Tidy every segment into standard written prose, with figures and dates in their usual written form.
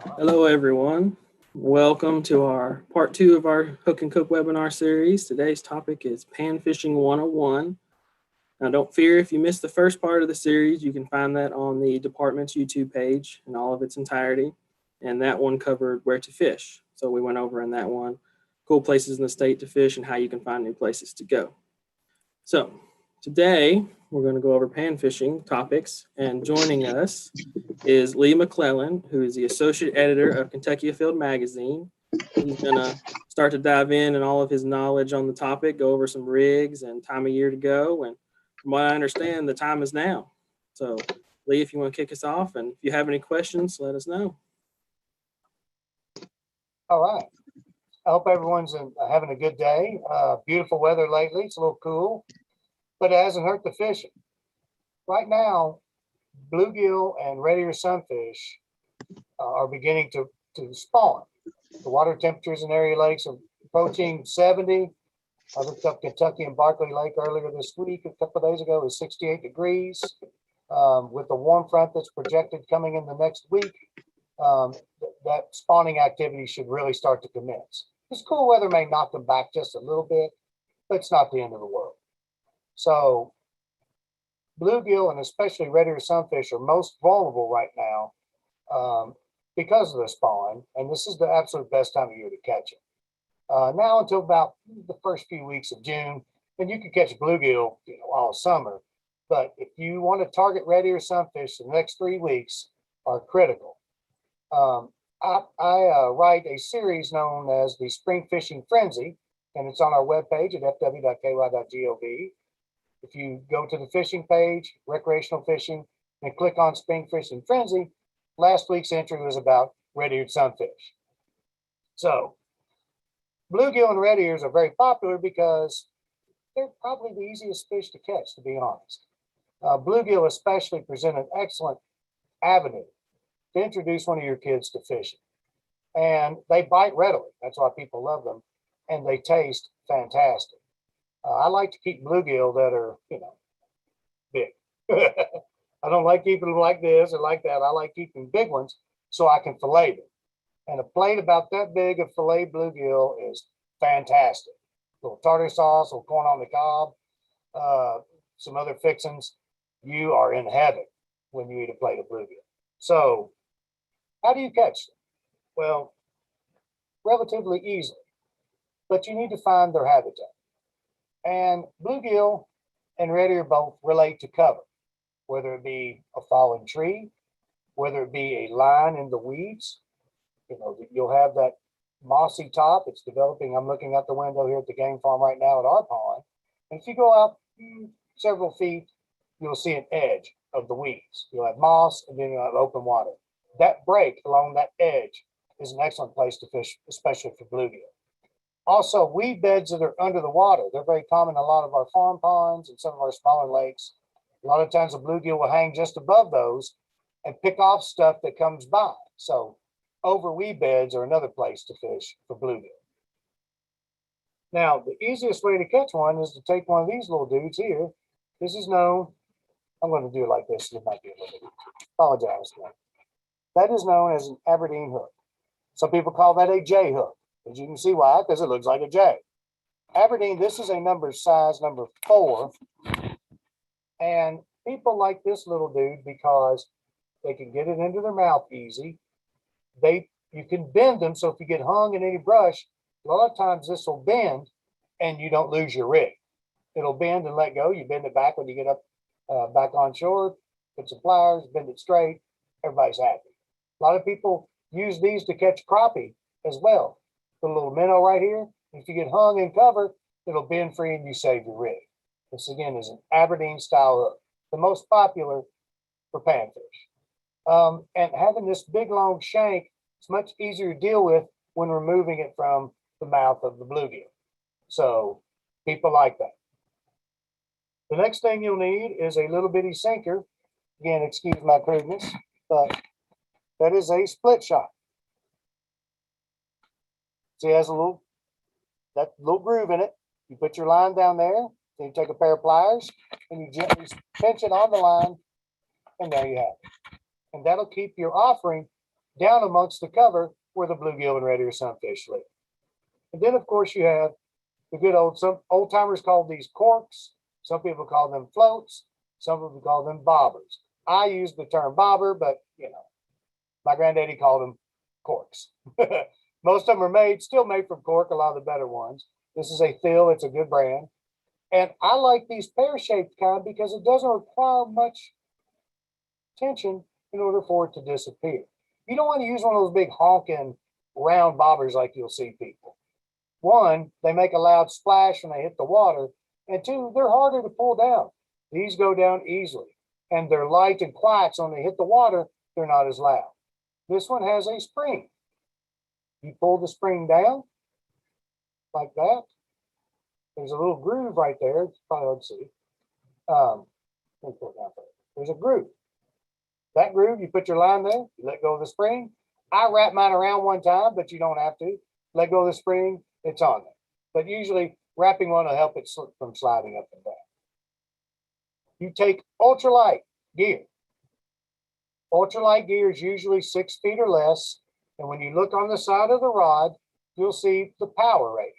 Hello, everyone. Welcome to our part two of our Hook and Cook webinar series. Today's topic is Pan Fishing 101. Now, don't fear if you missed the first part of the series, you can find that on the department's YouTube page in all of its entirety. And that one covered where to fish. So we went over in that one, cool places in the state to fish and how you can find new places to go. So today we're going to go over pan fishing topics, and joining us is Lee McClellan, who is the associate editor of Kentucky Afield Magazine. He's going to start to dive in and all of his knowledge on the topic, go over some rigs and time of year to go. And from what I understand, the time is now. So Lee, if you want to kick us off, and if you have any questions, let us know. All right. I hope everyone's having a good day. Beautiful weather lately. It's a little cool, but it hasn't hurt the fishing. Right now, bluegill and red-eared sunfish are beginning to spawn. The water temperatures in area lakes are approaching 70. I looked up Kentucky and Barkley Lake earlier this week. A couple of days ago, it was 68 degrees. With the warm front that's projected coming in the next week, that spawning activity should really start to commence. This cool weather may knock them back just a little bit, but it's not the end of the world. So bluegill and especially red-eared sunfish are most vulnerable right now because of the spawn, and this is the absolute best time of year to catch it. Now until about the first few weeks of June, and you can catch bluegill all summer, but if you want to target red-eared sunfish, the next 3 weeks are critical. I write a series known as the Spring Fishing Frenzy, and it's on our webpage at fw.ky.gov. If you go to the fishing page, recreational fishing, and click on Spring Fishing Frenzy, last week's entry was about red-eared sunfish. So bluegill and red ears are very popular because they're probably the easiest fish to catch, to be honest. Bluegill especially present an excellent avenue to introduce one of your kids to fishing. And they bite readily. That's why people love them. And they taste fantastic. I like to keep bluegill that are, big. I don't like keeping them like this or like that. I like keeping big ones so I can fillet them. And a plate about that big of filet bluegill is fantastic. A little tartar sauce, a little corn on the cob, some other fixings. You are in heaven when you eat a plate of bluegill. So how do you catch them? Well, relatively easily, but you need to find their habitat. And bluegill and red ear both relate to cover, whether it be a fallen tree, whether it be a line in the weeds. You'll have that mossy top. It's developing. I'm looking out the window here at the game farm right now at our pond. And if you go out several feet, you'll see an edge of the weeds. You'll have moss, and then you'll have open water. That break along that edge is an excellent place to fish, especially for bluegill. Also, weed beds that are under the water, they're very common in a lot of our farm ponds and some of our smaller lakes. A lot of times the bluegill will hang just above those and pick off stuff that comes by. So over weed beds are another place to fish for bluegill. Now, the easiest way to catch one is to take one of these little dudes here. This is known, I'm going to do it like this. It might be a little bit, apologize. That is known as an Aberdeen hook. Some people call that a J hook. As you can see why, because it looks like a J. Aberdeen, this is a size number 4. And people like this little dude because they can get it into their mouth easy. You can bend them, so if you get hung in any brush, a lot of times this will bend and you don't lose your rig. It'll bend and let go. You bend it back when you get up back on shore, put some pliers, bend it straight, everybody's happy. A lot of people use these to catch crappie as well. Put a little minnow right here. If you get hung in cover, it'll bend free and you save your rig. This again is an Aberdeen style hook, the most popular for panfish. And having this big long shank, it's much easier to deal with when removing it from the mouth of the bluegill. So people like that. The next thing you'll need is a little bitty sinker. Again, excuse my crudeness, but that is a split shot. See, it has that little groove in it. You put your line down there, then you take a pair of pliers and you gently pinch it on the line, and there you have it. And that'll keep your offering down amongst the cover where the bluegill and red ear sunfish live. And then, of course, you have the good some old timers call these corks. Some people call them floats. Some people call them bobbers. I use the term bobber, but my granddaddy called them corks. Most of them are still made from cork, a lot of the better ones. This is a Thiel, it's a good brand. And I like these pear-shaped kind because it doesn't require much tension in order for it to disappear. You don't want to use one of those big honking round bobbers like you'll see people. One, they make a loud splash when they hit the water, and two, they're harder to pull down. These go down easily, and they're light and quiet, so when they hit the water, they're not as loud. This one has a spring. You pull the spring down like that. There's a little groove right there. It's probably hard to see. Let me pull it down there. There's a groove. That groove, you put your line there, you let go of the spring. I wrap mine around one time, but you don't have to. Let go of the spring, it's on there. But usually wrapping one will help it slip from sliding up and down. You take ultralight gear. Ultralight gear is usually 6 feet or less. And when you look on the side of the rod, you'll see the power rating.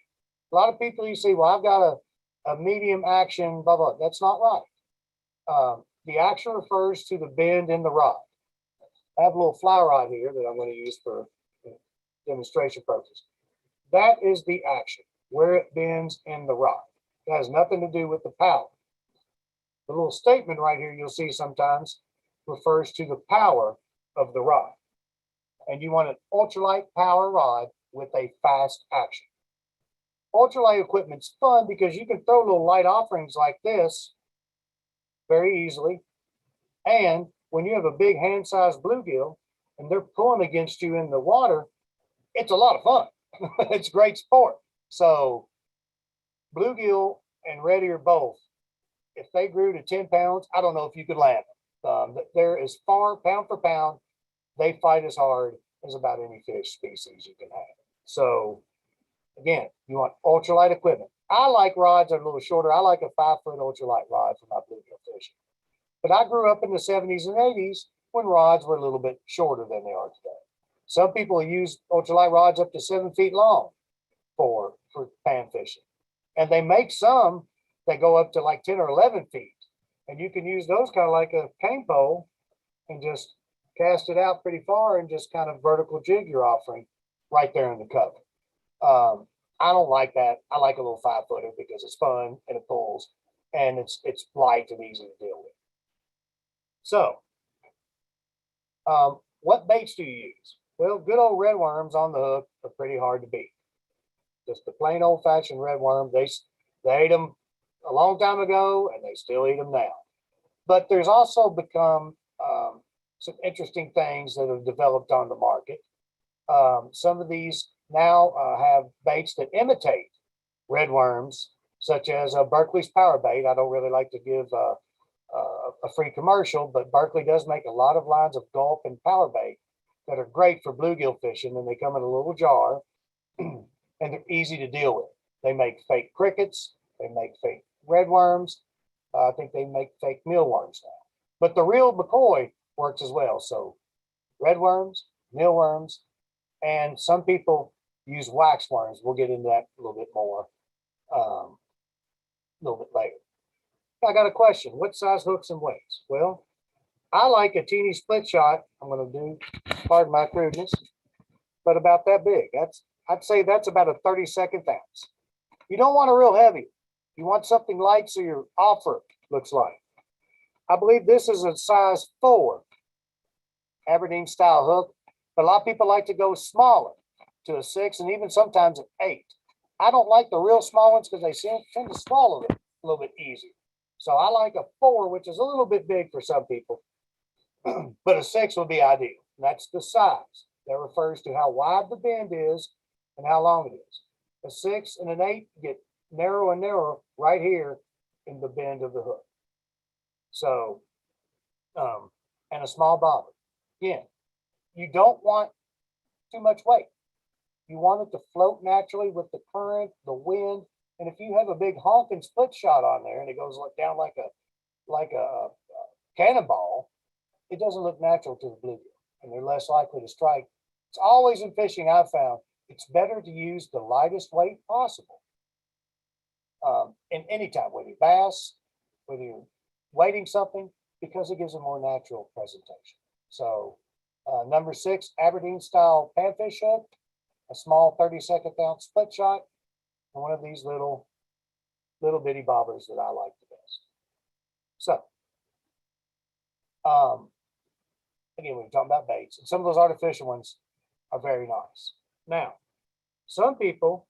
A lot of people, you see, well, I've got a medium action, blah, blah. That's not right. The action refers to the bend in the rod. I have a little fly rod here that I'm going to use for demonstration purposes. That is the action, where it bends in the rod. It has nothing to do with the power. The little statement right here you'll see sometimes refers to the power of the rod. And you want an ultralight power rod with a fast action. Ultralight equipment's fun because you can throw little light offerings like this very easily. And when you have a big hand-sized bluegill and they're pulling against you in the water, it's a lot of fun. It's great sport. So bluegill and red ear both, if they grew to 10 pounds, I don't know if you could land them. They're as far, pound for pound, they fight as hard as about any fish species you can have. So again, you want ultralight equipment. I like rods that are a little shorter. I like a 5-foot ultralight rod for my bluegill fishing. But I grew up in the 70s and 80s when rods were a little bit shorter than they are today. Some people use ultralight rods up to 7 feet long for pan fishing. And they make some that go up to like 10 or 11 feet. And you can use those kind of like a cane pole and just cast it out pretty far and just kind of vertical jig your offering right there in the cover. I don't like that. I like a little 5-footer because it's fun and it pulls and it's light and easy to deal with. So, what baits do you use? Well, good old red worms on the hook are pretty hard to beat. Just the plain old-fashioned red worm. They ate them a long time ago and they still eat them now. But there's also become some interesting things that have developed on the market. Some of these now have baits that imitate red worms, such as Barkley's power bait. I don't really like to give a free commercial, but Barkley does make a lot of lines of gulp and power bait that are great for bluegill fishing, and they come in a little jar and they're easy to deal with. They make fake crickets, they make fake red worms. I think they make fake mealworms now, but the real McCoy works as well. So red worms, mealworms, and some people use wax worms. We'll get into that a little bit more a little bit later. I got a question. What size hooks and weights? Well, I like a teeny split shot. I'm going to do, pardon my crudeness, but about that big. I'd say that's about a 32nd ounce. You don't want a real heavy. You want something light so your offer looks light. I believe this is a size 4 Aberdeen style hook, but a lot of people like to go smaller to a 6 and even sometimes an 8. I don't like the real small ones because they tend to swallow it a little bit easier. So I like a 4, which is a little bit big for some people, but a 6 would be ideal. And that's the size. That refers to how wide the bend is and how long it is. A 6 and an 8 get narrower and narrower right here in the bend of the hook. So, and a small bobber. Again, you don't want too much weight. You want it to float naturally with the current, the wind. And if you have a big honking split shot on there and it goes down like a cannonball, it doesn't look natural to the bluegill. and they're less likely to strike. It's always in fishing I've found it's better to use the lightest weight possible. In any time, whether you're bass, whether you're weighting something, because it gives a more natural presentation. So number 6, Aberdeen style panfish hook, a small 32nd ounce split shot, and one of these little bitty bobbers that I like the best. So again, we're talking about baits, and some of those artificial ones are very nice. Now, some people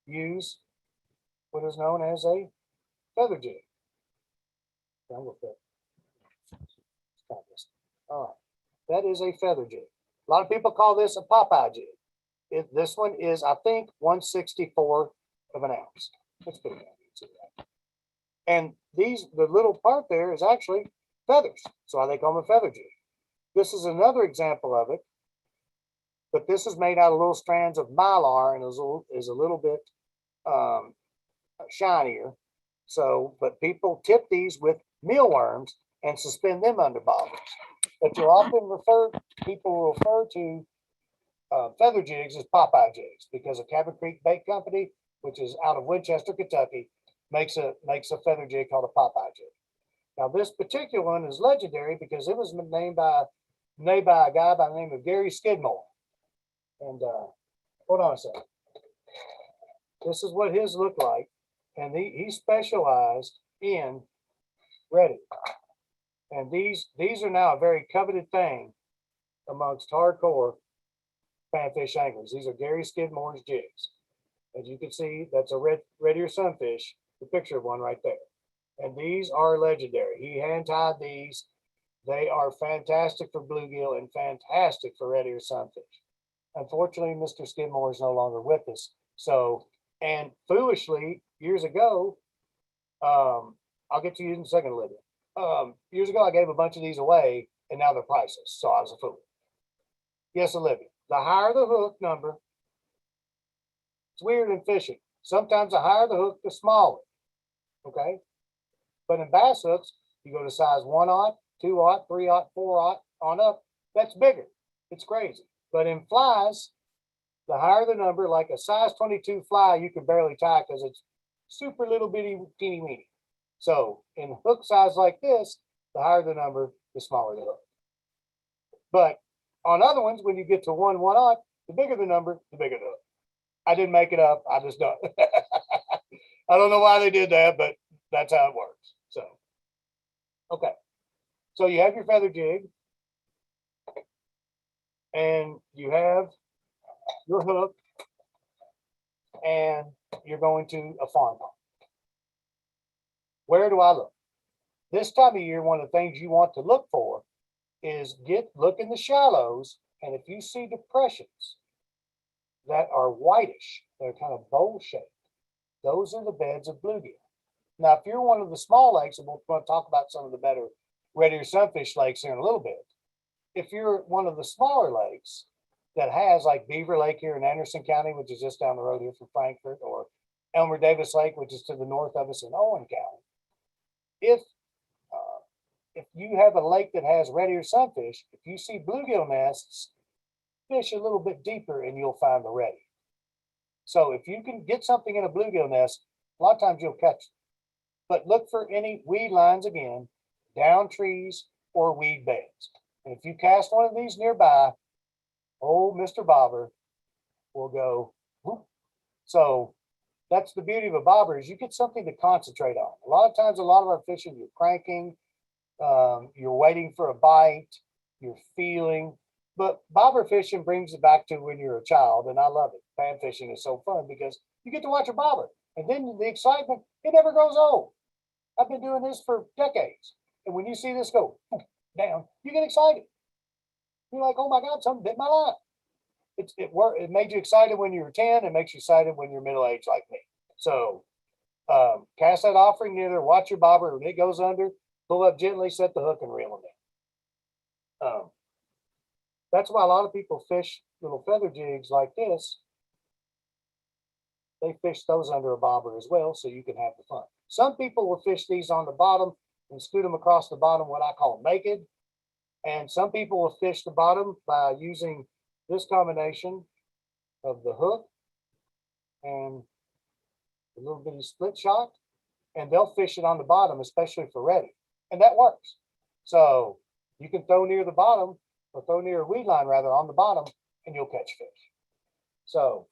use what is known as a feather jig. All right, that is a feather jig. A lot of people call this a Popeye jig. This one is, I think, 1/64 of an ounce. Let's put it down. And the little part there is actually feathers. So why they call them a feather jig. This is another example of it, but this is made out of little strands of mylar and is a little bit shinier. So, but people tip these with mealworms and suspend them under bobbers. But you'll often people will refer to feather jigs as Popeye jigs because a Cabin Creek Bait Company, which is out of Winchester, Kentucky, makes a feather jig called a Popeye jig. Now, this particular one is legendary because it was named by a guy by the name of Gary Skidmore. And hold on a second. This is what his looked like. And he specialized in ready. And these are now a very coveted thing amongst hardcore panfish anglers. These are Gary Skidmore's jigs. As you can see, that's a red-eared sunfish, the picture of one right there. And these are legendary. He hand-tied these. They are fantastic for bluegill and fantastic for red-eared sunfish. Unfortunately, Mr. Skidmore is no longer with us. So, and foolishly, years ago, I'll get to you in a second, Olivia. Years ago, I gave a bunch of these away, and now they're priceless. So I was a fool. Yes, Olivia. The higher the hook number, it's weird in fishing. Sometimes the higher the hook, the smaller. Okay? But in bass hooks, you go to size 1/0, 2/0, 3/0, 4/0 on up. That's bigger. It's crazy. But in flies, the higher the number, like a size 22 fly, you can barely tie because it's super little bitty, teeny weeny. So in hook size like this, the higher the number, the smaller the hook. But on other ones, when you get to 1/1/0, the bigger the number, the bigger the hook. I didn't make it up. I just don't. I don't know why they did that, but that's how it works. So, okay. So you have your feather jig and you have your hook and you're going to a farm pond. Where do I look? This time of year, one of the things you want to look for is look in the shallows, and if you see depressions that are whitish, they're kind of bowl shaped, those are the beds of bluegill. Now, if you're one of the small lakes, and we're going to talk about some of the better red-eared sunfish lakes here in a little bit. If you're one of the smaller lakes that has like Beaver Lake here in Anderson County, which is just down the road here from Frankfort, or Elmer Davis Lake, which is to the north of us in Owen County, if you have a lake that has red-eared sunfish, if you see bluegill nests, fish a little bit deeper and you'll find the reddy. So if you can get something in a bluegill nest, a lot of times you'll catch it. But look for any weed lines again, down trees or weed beds. And if you cast one of these nearby, old Mr. Bobber will go whoop. So that's the beauty of a bobber is you get something to concentrate on. A lot of times, a lot of our fishing, you're cranking, you're waiting for a bite, you're feeling. But bobber fishing brings it back to when you're a child, and I love it. Pan fishing is so fun because you get to watch a bobber, and then the excitement, it never grows old. I've been doing this for decades, and when you see this go down, you get excited. You're like, oh my God, something bit my line. It made you excited when you were 10. It makes you excited when you're middle-aged like me. So cast that offering near there, watch your bobber. When it goes under, pull up gently, set the hook, and reel them in. That's why a lot of people fish little feather jigs like this. They fish those under a bobber as well, so you can have the fun. Some people will fish these on the bottom and scoot them across the bottom, what I call naked. And some people will fish the bottom by using this combination of the hook and a little bitty split shot, and they'll fish it on the bottom, especially for reddy, and that works. So you can throw near the bottom, or throw near a weed line rather, on the bottom, and you'll catch fish. So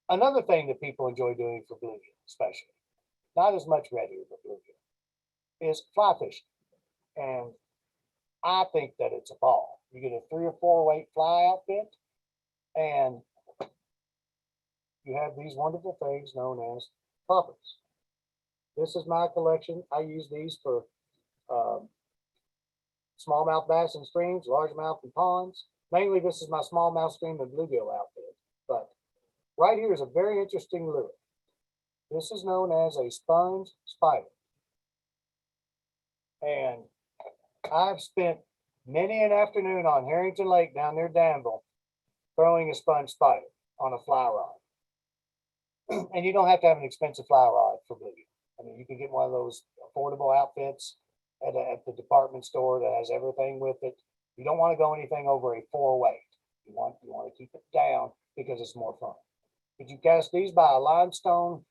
another thing that people enjoy doing for bluegill, especially, not as much reddy, but bluegill, is fly fishing. And I think that it's a ball. You get a 3 or 4 weight fly outfit, and you have these wonderful things known as poppers. This is my collection. I use these for smallmouth bass in streams, largemouth in ponds. Mainly, this is my smallmouth stream and bluegill outfit. But right here is a very interesting lure. This is known as a sponge spider. And I've spent many an afternoon on Harrington Lake down near Danville throwing a sponge spider on a fly rod. And you don't have to have an expensive fly rod for bluegill. I mean, you can get one of those affordable outfits at the department store that has everything with it. You don't want to go anything over a 4 weight. You want to keep it down because it's more fun. But you cast these by a limestone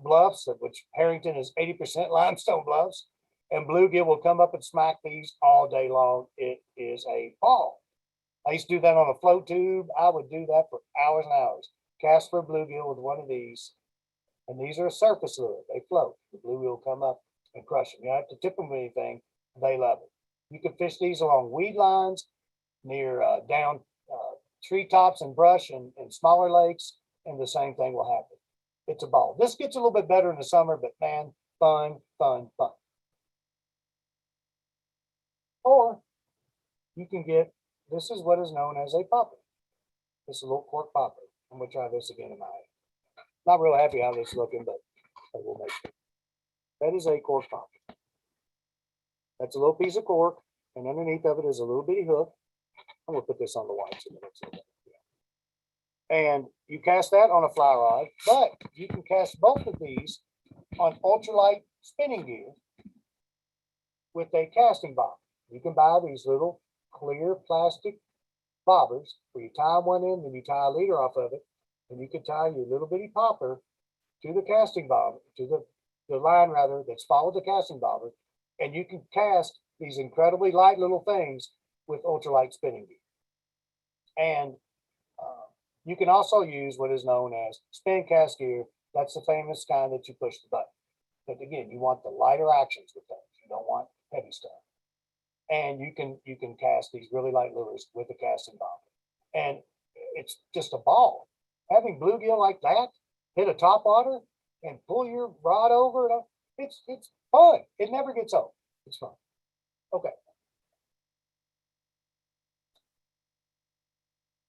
bluffs, of which Harrington is 80% limestone bluffs, and bluegill will come up and smack these all day long. It is a ball. I used to do that on a float tube. I would do that for hours and hours. Cast for bluegill with one of these, and these are a surface lure. They float. The bluegill will come up and crush them. You don't have to tip them with anything. They love it. You can fish these along weed lines, near down treetops and brush and smaller lakes, and the same thing will happen. It's a ball. This gets a little bit better in the summer, but man, fun, fun, fun. Or you can get, this is what is known as a popper. This is a little cork popper. I'm gonna try this again in my head. Not real happy how this is looking, but I will make it. That is a cork popper. That's a little piece of cork, and underneath of it is a little bitty hook. I'm gonna put this on the white so that it's a little better. And you cast that on a fly rod, but you can cast both of these on ultralight spinning gear with a casting bob. You can buy these little clear plastic bobbers where you tie one in, then you tie a leader off of it, and you can tie your little bitty popper to the casting bobber, to the line rather that's followed the casting bobber, and you can cast these incredibly light little things with ultralight spinning gear. And you can also use what is known as spin cast gear. That's the famous kind that you push the button. But again, you want the lighter actions with those. You don't want heavy stuff. And you can cast these really light lures with a casting bobber. And it's just a ball. Having bluegill like that, hit a top water and pull your rod over, it's fun. It never gets old. It's fun. Okay.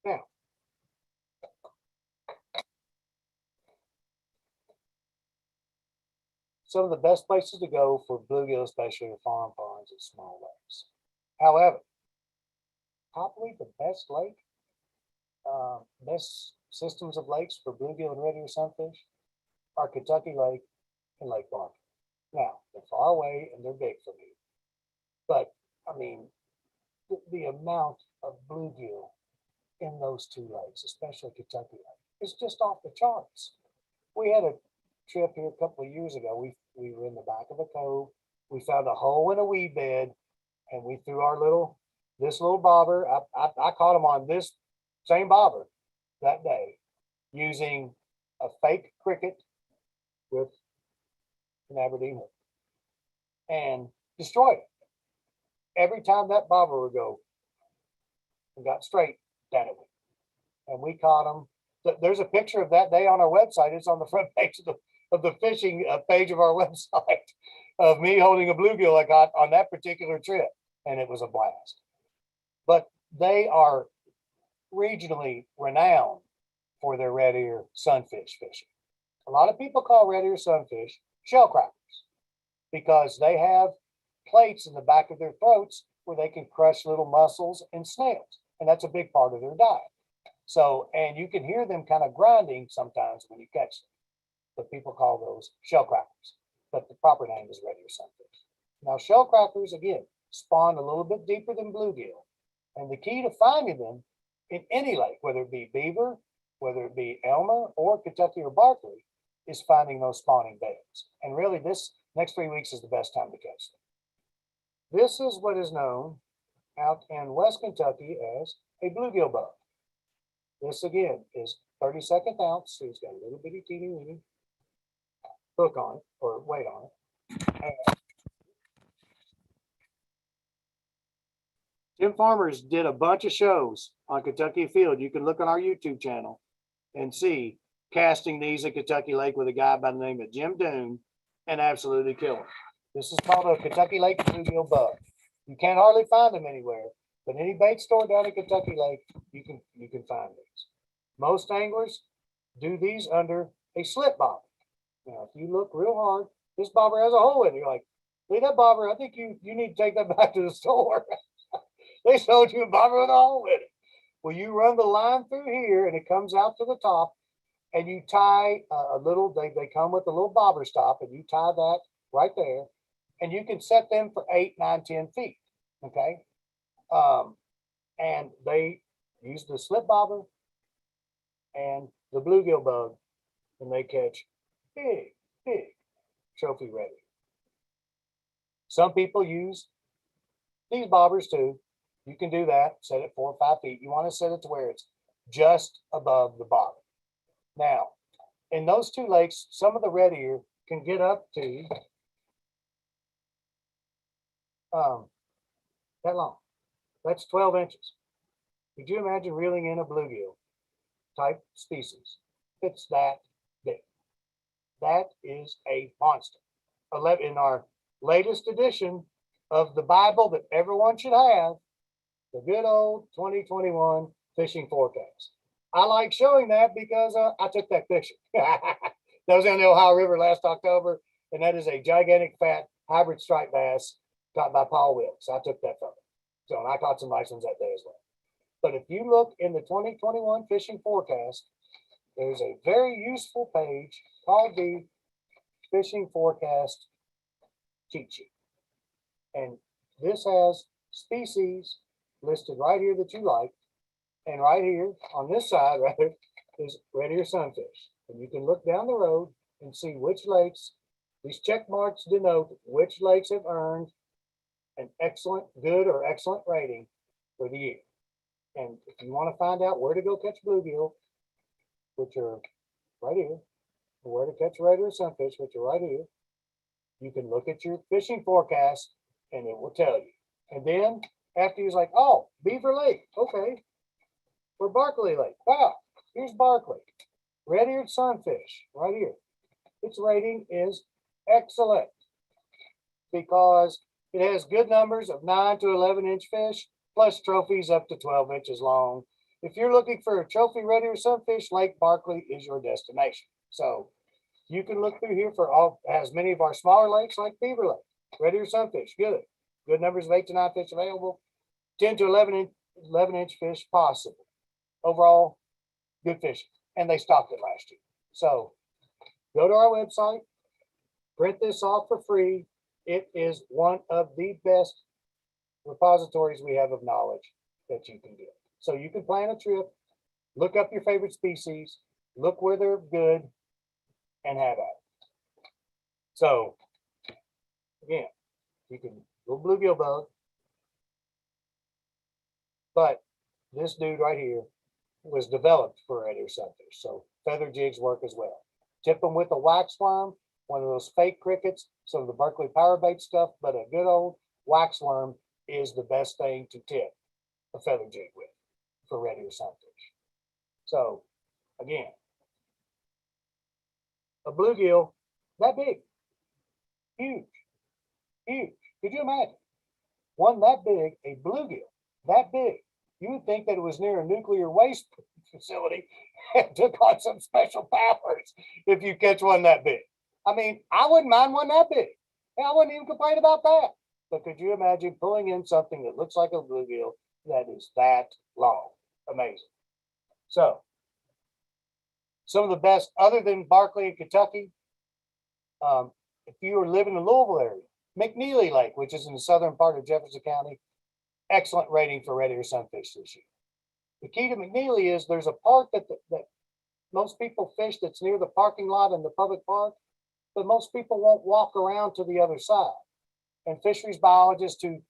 Now, some of the best places to go for bluegill, especially are farm ponds and small lakes. However, probably the best lake, best systems of lakes for bluegill and red-eared sunfish are Kentucky Lake and Lake Barkley. Now, they're far away and they're big for me. But, I mean, the amount of bluegill in those 2 lakes, especially Kentucky Lake, is just off the charts. We had a trip here a couple of years ago. We were in the back of a cove. We found a hole in a weed bed, and we threw this little bobber. I caught him on this same bobber that day using a fake cricket with an Aberdeen Hook and destroyed it. Every time that bobber would go and got straight, down it went. And we caught him. There's a picture of that day on our website. It's on the front page of the fishing page of our website of me holding a bluegill I got on that particular trip. And it was a blast. But they are regionally renowned for their red-eared sunfish fishing. A lot of people call red-eared sunfish shell crackers because they have plates in the back of their throats where they can crush little mussels and snails. And that's a big part of their diet. So, and you can hear them kind of grinding sometimes when you catch them. But people call those shell crackers. But the proper name is red-eared sunfish. Now, shellcrackers, again, spawn a little bit deeper than bluegill. And the key to finding them in any lake, whether it be Beaver, whether it be Elmer or Kentucky or Barkley, is finding those spawning beds. And really, this next 3 weeks is the best time to catch them. This is what is known out in West Kentucky as a bluegill bug. This again is 32nd ounce, so he's got a little bitty teeny weeny hook on it or weight on it. And Jim Farmers did a bunch of shows on Kentucky Field. You can look on our YouTube channel and see casting these at Kentucky Lake with a guy by the name of Jim Doon and absolutely kill them. This is called a Kentucky Lake bluegill bug. You can't hardly find them anywhere, but any bait store down at Kentucky Lake, you can find these. Most anglers do these under a slip bobber. Now, if you look real hard, this bobber has a hole in it. You're like, leave that bobber. I think you need to take that back to the store. They sold you a bobber with a hole in it. Well, you run the line through here and it comes out to the top, and you tie a little, they come with a little bobber stop, and you tie that right there, and you can set them for 8, 9, 10 feet. Okay. And they use the slip bobber and the bluegill bug, and they catch big trophy red ear. Some people use these bobbers too. You can do that, set it 4 or 5 feet. You want to set it to where it's just above the bobber. Now, in those 2 lakes, some of the red ear can get up to that long. That's 12 inches. Could you imagine reeling in a bluegill type species? It's that big. That is a monster. In our latest edition of the Bible that everyone should have, the good old 2021 fishing forecast. I like showing that because I took that picture. That was in the Ohio River last October, and that is a gigantic fat hybrid striped bass caught by Paul Wilkes. I took that from him. So, and I caught some nice ones that day as well. But if you look in the 2021 fishing forecast, there's a very useful page called the Fishing Forecast Cheat Sheet. And this has species listed right here that you like. And right here on this side, rather, is red ear sunfish. And you can look down the road and see which lakes, these check marks denote which lakes have earned an excellent, good, or excellent rating for the year. And if you want to find out where to go catch bluegill, which are right here, or where to catch red ear sunfish, which are right here, you can look at your fishing forecast and it will tell you. And then after you're like, oh, Beaver Lake, okay. Or Barkley Lake, wow, here's Barkley. Red-eared sunfish, right here. Its rating is excellent because it has good numbers of 9 to 11-inch fish, plus trophies up to 12 inches long. If you're looking for a trophy red-eared sunfish, Lake Barkley is your destination. So you can look through here for all, as many of our smaller lakes like Beaver Lake, red-eared sunfish, good. Good numbers of 8 to 9 fish available, 10 to 11-inch fish possible. Overall, good fishing. And they stopped it last year. So go to our website, print this off for free. It is one of the best repositories we have of knowledge that you can get. So you can plan a trip, look up your favorite species, look where they're good, and have at it. So again, you can go bluegill bug, but this dude right here was developed for red ear sunfish. So feather jigs work as well. Tip them with a wax worm, one of those fake crickets, some of the Barkley power bait stuff, but a good old wax worm is the best thing to tip a feather jig with for red ear sunfish. So again, a bluegill that big, huge, huge. Could you imagine one that big, a bluegill that big? You would think that it was near a nuclear waste facility and took on some special powers if you catch one that big. I mean, I wouldn't mind one that big. I wouldn't even complain about that. But could you imagine pulling in something that looks like a bluegill that is that long? Amazing. So, some of the best, other than Barkley and Kentucky, if you are living in the Louisville area, Mcneely Lake, which is in the southern part of Jefferson County, excellent rating for red ear sunfish this year. The key to McNeely is there's a park that most people fish that's near the parking lot in the public park, but most people won't walk around to the other side. And fisheries biologists who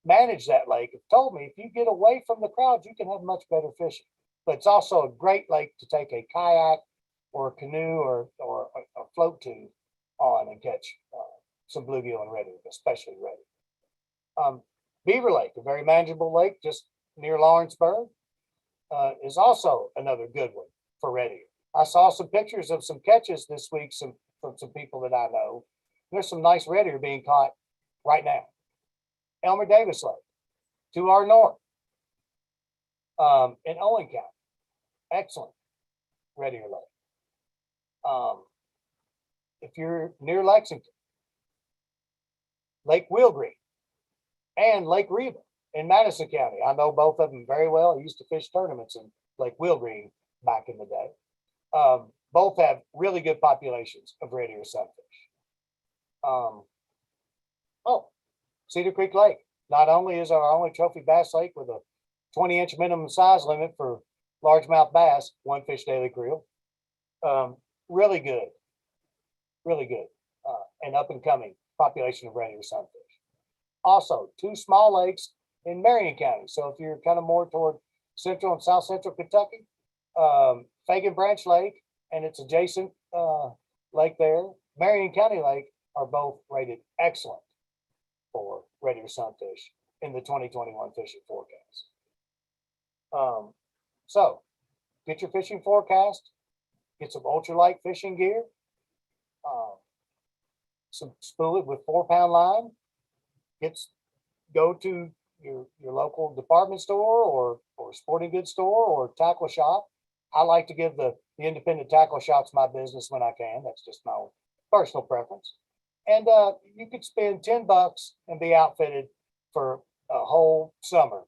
manage that lake have told me if you get away from the crowd, you can have much better fishing. But it's also a great lake to take a kayak or a canoe or a float tube on and catch some bluegill and red ear, especially red ear. Beaver Lake, a very manageable lake just near Lawrenceburg, is also another good one for red ear. I saw some pictures of some catches this week from some people that I know. There's some nice red ear being caught right now. Elmer Davis Lake, to our north, in Owen County, excellent red ear lake. If you're near Lexington, Lake Wheelgreen and Lake Reba in Madison County. I know both of them very well. I used to fish tournaments in Lake Wheelgreen back in the day. Both have really good populations of red ear sunfish. Cedar Creek Lake. Not only is our only trophy bass lake with a 20-inch minimum size limit for largemouth bass, one fish daily creel. Really good, and up and coming population of red ear sunfish. Also, two small lakes in Marion County. So if you're kind of more toward central and south central Kentucky, Fagan Branch Lake and its adjacent lake there, Marion County Lake, are both rated excellent for red ear sunfish in the 2021 fishing forecast. So get your fishing forecast, get some ultralight fishing gear, some spool it with 4-pound line, go to your local department store or sporting goods store or tackle shop. I like to give the independent tackle shops my business when I can. That's just my own personal preference. And you could spend $10 and be outfitted for a whole summer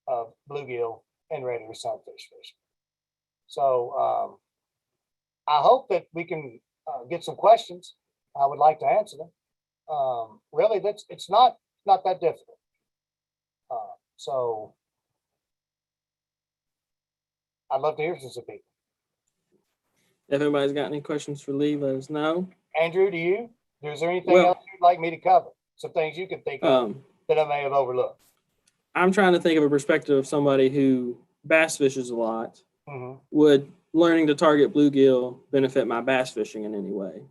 of bluegill and red ear sunfish fishing. So I hope that we can get some questions. I would like to answer them. Really, it's not that difficult. So I'd love to hear from some people. If anybody's got any questions for Lee, let us know. Andrew, do you? Is there anything else you'd like me to cover? Some things you can think of that I may have overlooked. I'm trying to think of a perspective of somebody who bass fishes a lot. Mm-hmm. Would learning to target bluegill benefit my bass fishing in any way?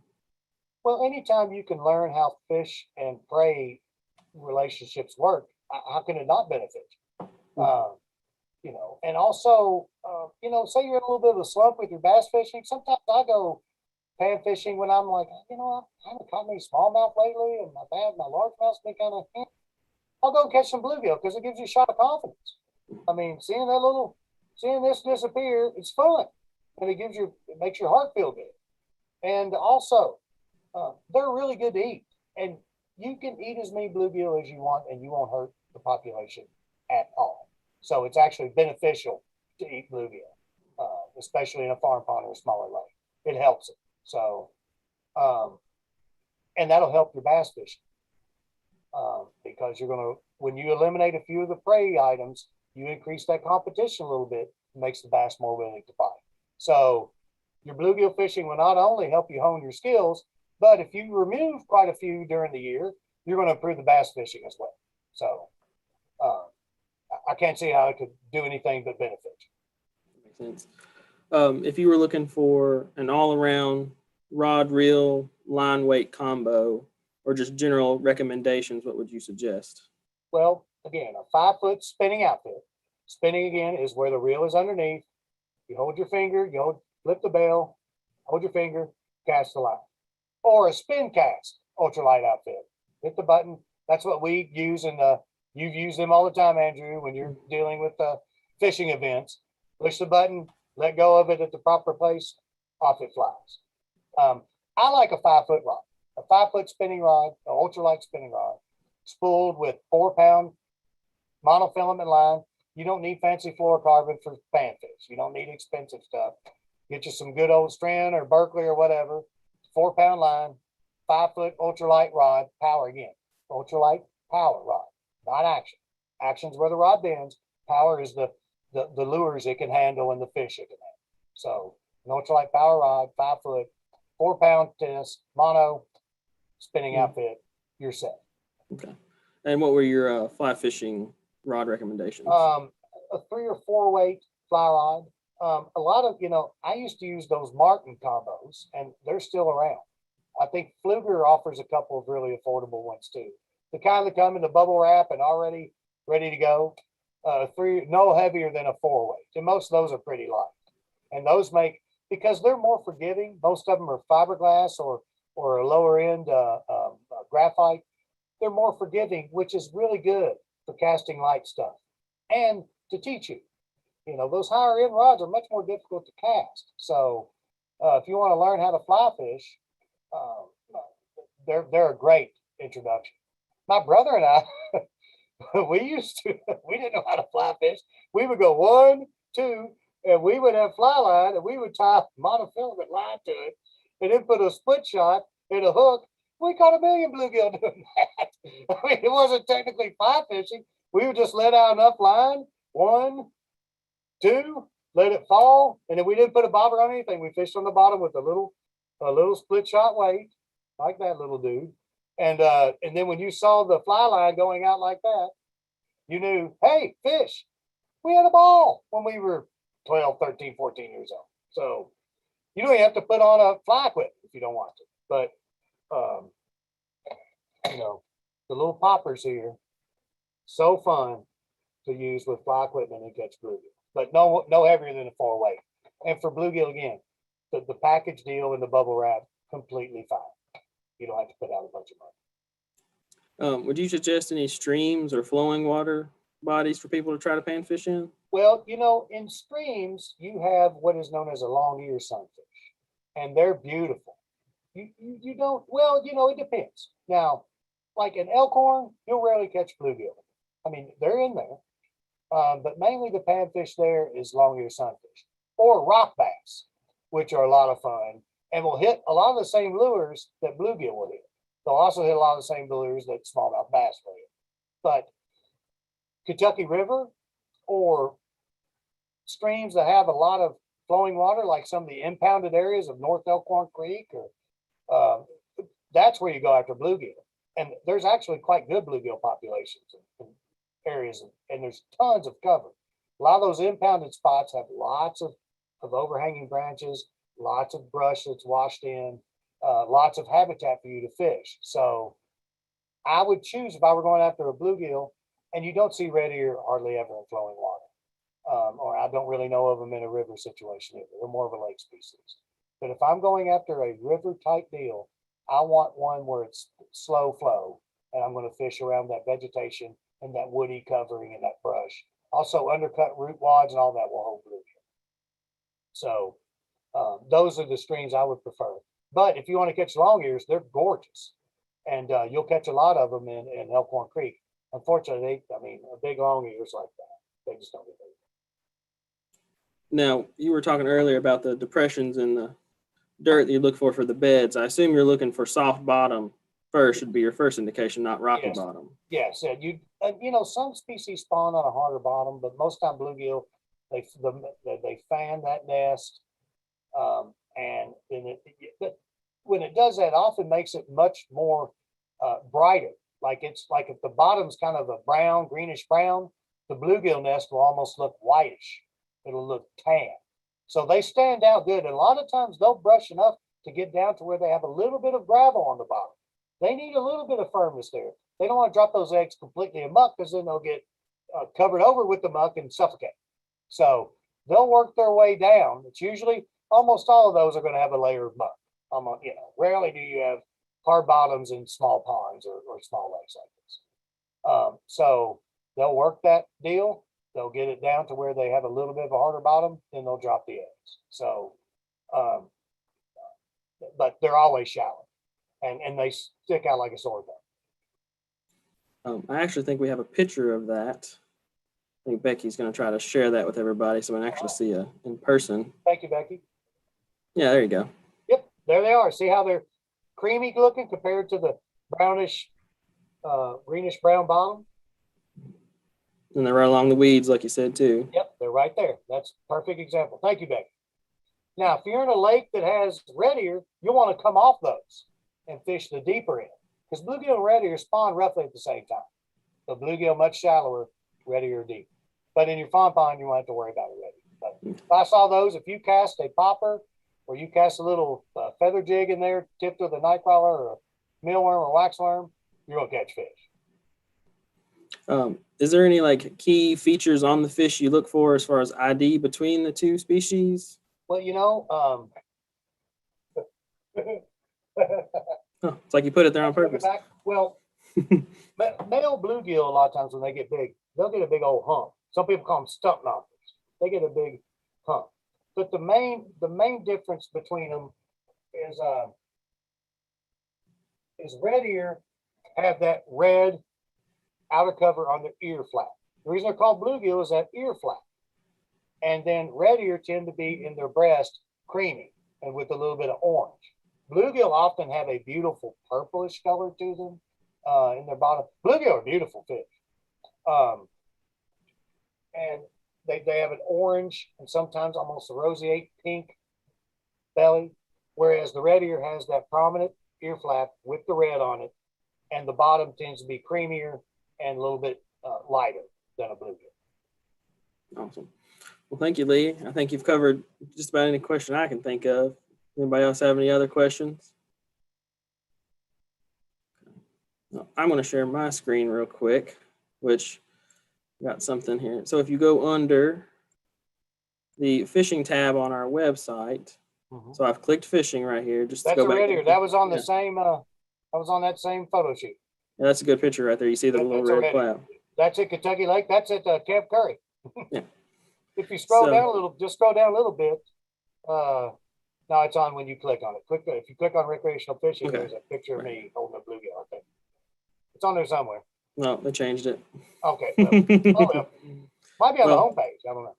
Well, anytime you can learn how fish and prey relationships work, how can it not benefit you? And also, say you're in a little bit of a slump with your bass fishing. Sometimes I go pan fishing when I'm like, I haven't caught any smallmouth lately, and my largemouth's been kind of. I'll go catch some bluegill because it gives you a shot of confidence. I mean, seeing this disappear, it's fun, and it makes your heart feel good. And also, they're really good to eat, and you can eat as many bluegill as you want, and you won't hurt the population at all. So it's actually beneficial to eat bluegill, especially in a farm pond or a smaller lake. It helps it. So, and that'll help your bass fishing because when you eliminate a few of the prey items, you increase that competition a little bit. It makes the bass more willing to bite. So your bluegill fishing will not only help you hone your skills, but if you remove quite a few during the year, you're going to improve the bass fishing as well. So I can't see how it could do anything but benefit you. Makes sense. If you were looking for an all-around rod, reel, line weight combo, or just general recommendations, what would you suggest? Well, again, a 5-foot spinning outfit. Spinning again is where the reel is underneath. You hold your finger, flip the bell, hold your finger, cast the line. Or a spin cast ultralight outfit. Hit the button. That's what we use, and you've used them all the time, Andrew, when you're dealing with fishing events. Push the button, let go of it at the proper place, off it flies. I like a 5-foot rod, a 5-foot spinning rod, an ultralight spinning rod, spooled with 4-pound monofilament line. You don't need fancy fluorocarbon for panfish. You don't need expensive stuff. Get you some good old Strand or Barkley or whatever, 4-pound line, 5-foot ultralight rod, power again. Ultralight power rod, not action. Action's where the rod bends. Power is the lures it can handle and the fish it can handle. So an ultralight power rod, 5-foot, 4-pound test, mono, spinning outfit, you're set. Okay. And what were your fly fishing rod recommendations? A 3 or 4 weight fly rod. A lot of, I used to use those Martin combos, and they're still around. I think Pfluger offers a couple of really affordable ones too. The kind that come in the bubble wrap and already ready to go. 3, no heavier than a 4 weight, and most of those are pretty light. And those because they're more forgiving. Most of them are fiberglass or a lower end graphite. They're more forgiving, which is really good for casting light stuff and to teach you. Those higher end rods are much more difficult to cast. So if you want to learn how to fly fish, they're a great introduction. My brother and I, we didn't know how to fly fish. We would go 1, 2, and we would have fly line, and we would tie monofilament line to it, and then put a split shot and a hook. We caught a million bluegill doing that. I mean, it wasn't technically fly fishing. We would just let out enough line, 1, 2, let it fall, and then we didn't put a bobber on anything. We fished on the bottom with a little split shot weight, like that little dude. And then when you saw the fly line going out like that, you knew, hey, fish. We had a ball when we were 12, 13, 14 years old. So you don't have to put on a fly equipment if you don't want to. But the little poppers here, so fun to use with fly equipment and catch bluegill. But no heavier than a 4 weight. And for bluegill again, the package deal and the bubble wrap, completely fine. You don't have to put out a bunch of money. Would you suggest any streams or flowing water bodies for people to try to panfish in? Well, in streams, you have what is known as a long ear sunfish, and they're beautiful. You don't, it depends. Now, like an elkhorn, you'll rarely catch bluegill. I mean, they're in there, but mainly the panfish there is long ear sunfish or rock bass, which are a lot of fun and will hit a lot of the same lures that bluegill will hit. They'll also hit a lot of the same lures that smallmouth bass will hit. But Kentucky River or streams that have a lot of flowing water, like some of the impounded areas of North Elkhorn Creek, or that's where you go after bluegill. And there's actually quite good bluegill populations in areas, and there's tons of cover. A lot of those impounded spots have lots of overhanging branches, lots of brush that's washed in, lots of habitat for you to fish. So I would choose, if I were going after a bluegill, and you don't see red ear hardly ever in flowing water, or I don't really know of them in a river situation either. They're more of a lake species. But if I'm going after a river type deal, I want one where it's slow flow, and I'm going to fish around that vegetation and that woody covering and that brush. Also, undercut root wads and all that will hold bluegill. So those are the streams I would prefer. But if you want to catch long ears, they're gorgeous, and you'll catch a lot of them in Elkhorn Creek. Unfortunately, a big long ears like that, they just don't get there. Now, you were talking earlier about the depressions in the dirt that you look for the beds. I assume you're looking for soft bottom first, should be your first indication, not rocky bottom. Yes, some species spawn on a harder bottom, but most time bluegill, they fan that nest, and then but when it does that, often makes it much more brighter. It's like if the bottom's kind of a brown, greenish brown, the bluegill nest will almost look whitish. It'll look tan. So they stand out good. And a lot of times they'll brush enough to get down to where they have a little bit of gravel on the bottom. They need a little bit of firmness there. They don't want to drop those eggs completely in muck, because then they'll get covered over with the muck and suffocate. So they'll work their way down. It's usually, almost all of those are going to have a layer of muck. Rarely do you have hard bottoms in small ponds or small lakes like this. So they'll work that deal. They'll get it down to where they have a little bit of a harder bottom, then they'll drop the eggs. So, but they're always shallow, and they stick out like a sore thumb. I actually think we have a picture of that. I think Becky's going to try to share that with everybody so we can actually see it in person. Thank you, Becky. Yeah, there you go. Yep, there they are. See how they're creamy looking compared to the brownish, greenish brown bottom. And they're right along the weeds, like you said, too. Yep, they're right there. That's a perfect example. Thank you, Becky. Now, if you're in a lake that has red ear, you'll want to come off those and fish the deeper end, because bluegill and red ear spawn roughly at the same time. The bluegill much shallower, red ear deep. But in your fawn pond, you won't have to worry about it red ear. But if I saw those, if you cast a popper or you cast a little feather jig in there, tipped with a nightcrawler or a mealworm or waxworm, you're gonna catch fish. Is there any like key features on the fish you look for as far as ID between the two species? Well, you know, Oh, it's like you put it there on purpose. well, male bluegill, a lot of times when they get big, they'll get a big old hump. Some people call them stump knockers. They get a big hump. But the main difference between them is red ear have that red outer cover on their ear flap. The reason they're called bluegill is that ear flap. And then red ear tend to be in their breast creamy and with a little bit of orange. Bluegill often have a beautiful purplish color to them in their bottom. Bluegill are beautiful fish. And they have an orange and sometimes almost a roseate pink belly, whereas the red ear has that prominent ear flap with the red on it, and the bottom tends to be creamier and a little bit lighter than a bluegill. Awesome. Well, thank you, Lee. I think you've covered just about any question I can think of. Anybody else have any other questions? I'm going to share my screen real quick, which got something here. So if you go under the fishing tab on our website, so I've clicked fishing right here. Just That's to go back. Red ear. That was on the same. That was on that same photo shoot. Yeah, that's a good picture right there. You see the little red flap. That's at Kentucky Lake. That's at Camp Curry. Yeah. If you scroll down a little, just scroll down a little bit. No, it's on when you click on it. If you click on recreational fishing, there's a picture of me holding a bluegill. I think it's on there somewhere. No, they changed it. Okay. Well, might be on the homepage. I don't know.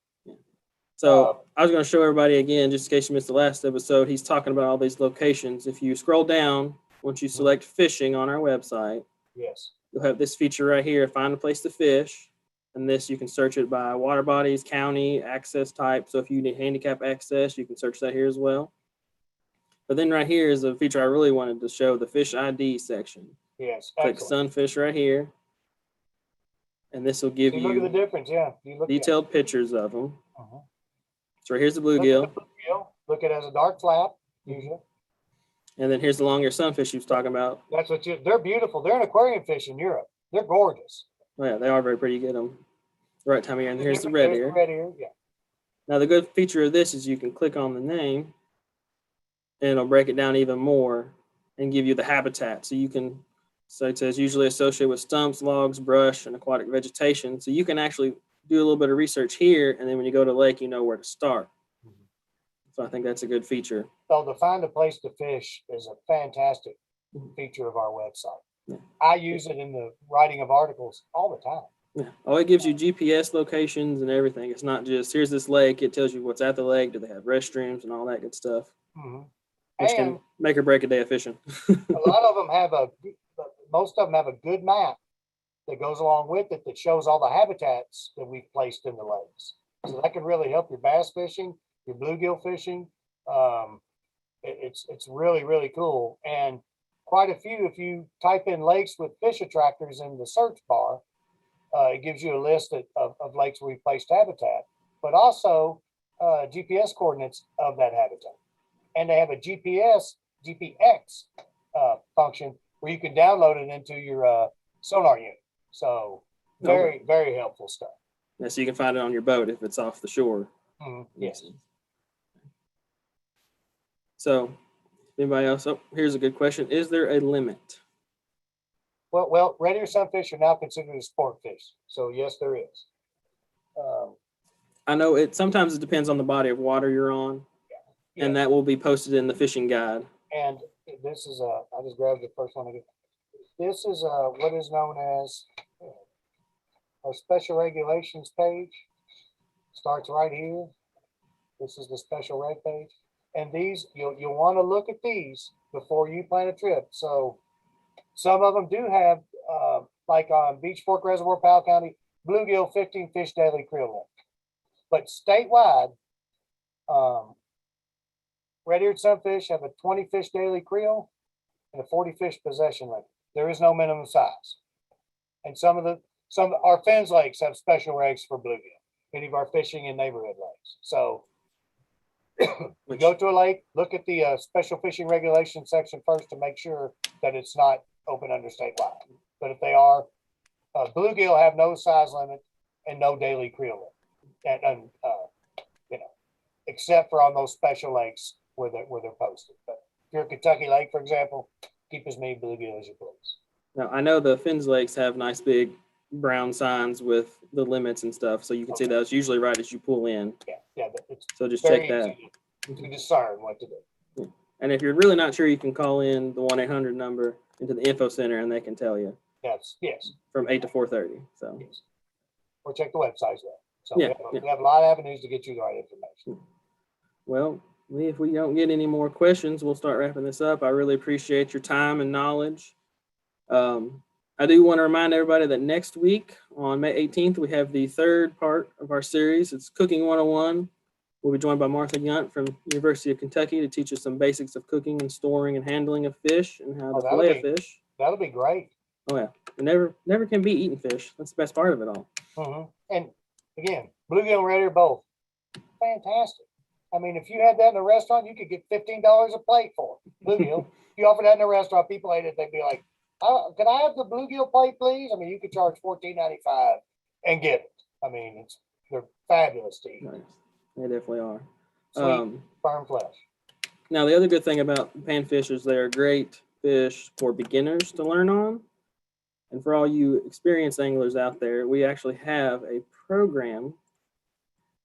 So I was going to show everybody again, just in case you missed the last episode. He's talking about all these locations. If you scroll down, once you select fishing on our website, yes, you'll have this feature right here, find a place to fish. And this, you can search it by water bodies, county, access type. So if you need handicap access, you can search that here as well. But then right here is a feature I really wanted to show, the fish ID section. Yes, click Sunfish right here. And this will give you look at the difference, detailed pictures of them. So here's the bluegill. Look at it as a dark flap, usually. And then here's the long-eared sunfish you was talking about. That's what they're beautiful. They're an aquarium fish in Europe. They're gorgeous. Oh, yeah, they are very pretty. You get them the right time of year. And here's the red ear. Red ear, yeah. Now the good feature of this is you can click on the name and it'll break it down even more and give you the habitat. So you can, so it says usually associated with stumps, logs, brush, and aquatic vegetation. So you can actually do a little bit of research here, and then when you go to the lake, you know where to start. So I think that's a good feature. So to find a place to fish is a fantastic feature of our website. Yeah. I use it in the writing of articles all the time. Yeah. Oh, it gives you GPS locations and everything. It's not just, here's this lake. It tells you what's at the lake. Do they have restrooms and all that good stuff? Which can make or break a day of fishing. A lot of them most of them have a good map that goes along with it that shows all the habitats that we've placed in the lakes. So that can really help your bass fishing, your bluegill fishing. It's really, really cool. And quite a few, if you type in lakes with fish attractors in the search bar, it gives you a list of lakes where we've placed habitat, but also GPS coordinates of that habitat. And they have a GPX function where you can download it into your sonar unit. So very, very helpful stuff. Yeah, so you can find it on your boat if it's off the shore. Yes. So anybody else? Oh, here's a good question. Is there a limit? Well, red ear sunfish are now considered a sport fish. So yes, there is. I know sometimes it depends on the body of water you're on. Yeah. And that will be posted in the fishing guide. And this is I just grabbed the first one again. This is what is known as our special regulations page. Starts right here. This is the special reg page. And these, you'll want to look at these before you plan a trip. So some of them do have, like on Beach Fork Reservoir, Powell County, bluegill 15 fish daily creel limit. But statewide, red-eared sunfish have a 20 fish daily creel and a 40 fish possession limit. There is no minimum size. And some of our Fens lakes have special regs for bluegill, many of our fishing in neighborhood lakes. So we go to a lake, look at the special fishing regulation section first to make sure that it's not open under statewide. But if they are, bluegill have no size limit and no daily creel limit, and except for on those special lakes where they're posted. But if you're at Kentucky Lake, for example, keep as many bluegill as you please. Now, I know the Fens Lakes have nice big brown signs with the limits and stuff, so you can see those usually right as you pull in. Yeah. It's so just check that. To discern what to do. Yeah. And if you're really not sure, you can call in the 1-800 number into the info center, and they can tell you. Yes. From 8 to 4:30. So. Yes. Or check the website there. So yeah, we have a lot of avenues to get you the right information. Well, Lee, if we don't get any more questions, we'll start wrapping this up. I really appreciate your time and knowledge. I do want to remind everybody that next week on May 18th, we have the third part of our series. It's Cooking 101. We'll be joined by Martha Yunt from University of Kentucky to teach us some basics of cooking and storing and handling of fish and how to fillet a fish. That'll be great. Oh yeah, we never can be eating fish. That's the best part of it all. And again, bluegill and red-eared both, fantastic. I mean, if you had that in a restaurant, you could get $15 a plate for it. Bluegill. If you offer that in a restaurant, people ate it. They'd be like, "Can I have the bluegill plate, please?" I mean, you could charge $14.95 and get it. I mean, they're fabulous to eat. Nice. They definitely are. Sweet, firm flesh. Now, the other good thing about panfish is they're great fish for beginners to learn on. And for all you experienced anglers out there, we actually have a program.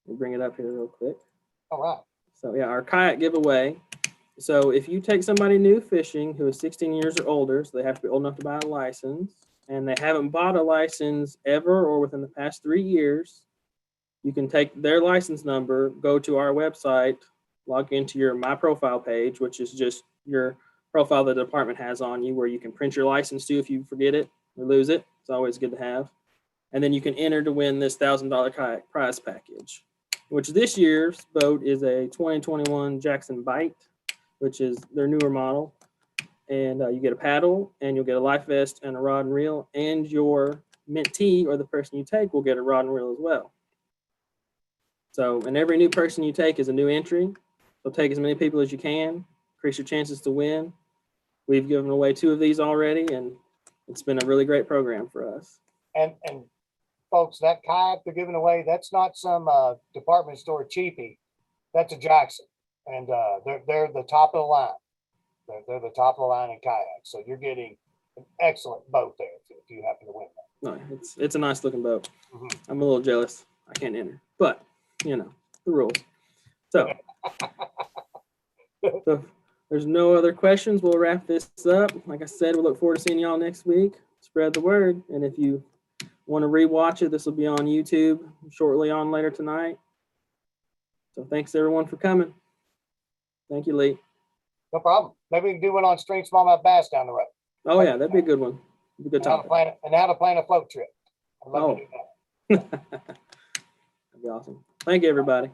We'll bring it up here real quick. All right. So yeah, our kayak giveaway. So if you take somebody new fishing who is 16 years or older, so they have to be old enough to buy a license, and they haven't bought a license ever or within the past 3 years, you can take their license number, go to our website, log into your My Profile page, which is just your profile the department has on you, where you can print your license to if you forget it or lose it. It's always good to have. And then you can enter to win this $1,000 kayak prize package, which this year's boat is a 2021 Jackson Bite, which is their newer model. And you get a paddle, and you'll get a life vest and a rod and reel, and your mentee or the person you take will get a rod and reel as well. So, and every new person you take is a new entry. So take as many people as you can, increase your chances to win. We've given away 2 of these already, and it's been a really great program for us. And folks, that kayak they're giving away, that's not some department store cheapie. That's a Jackson, and they're the top of the line. They're the top of the line in kayaks. So you're getting an excellent boat there if you happen to win that. No, it's a nice looking boat. I'm a little jealous. I can't enter, but you know the rules. So, so if there's no other questions, we'll wrap this up. Like I said, we look forward to seeing y'all next week. Spread the word, and if you want to rewatch it, this will be on YouTube shortly on later tonight. So thanks everyone for coming. Thank you, Lee. No problem. Maybe we can do one on string smallmouth bass down the road. Oh yeah, that'd be a good one. Be a good topic. How to plan a float trip. I'd love to do that. That'd be awesome. Thank you, everybody.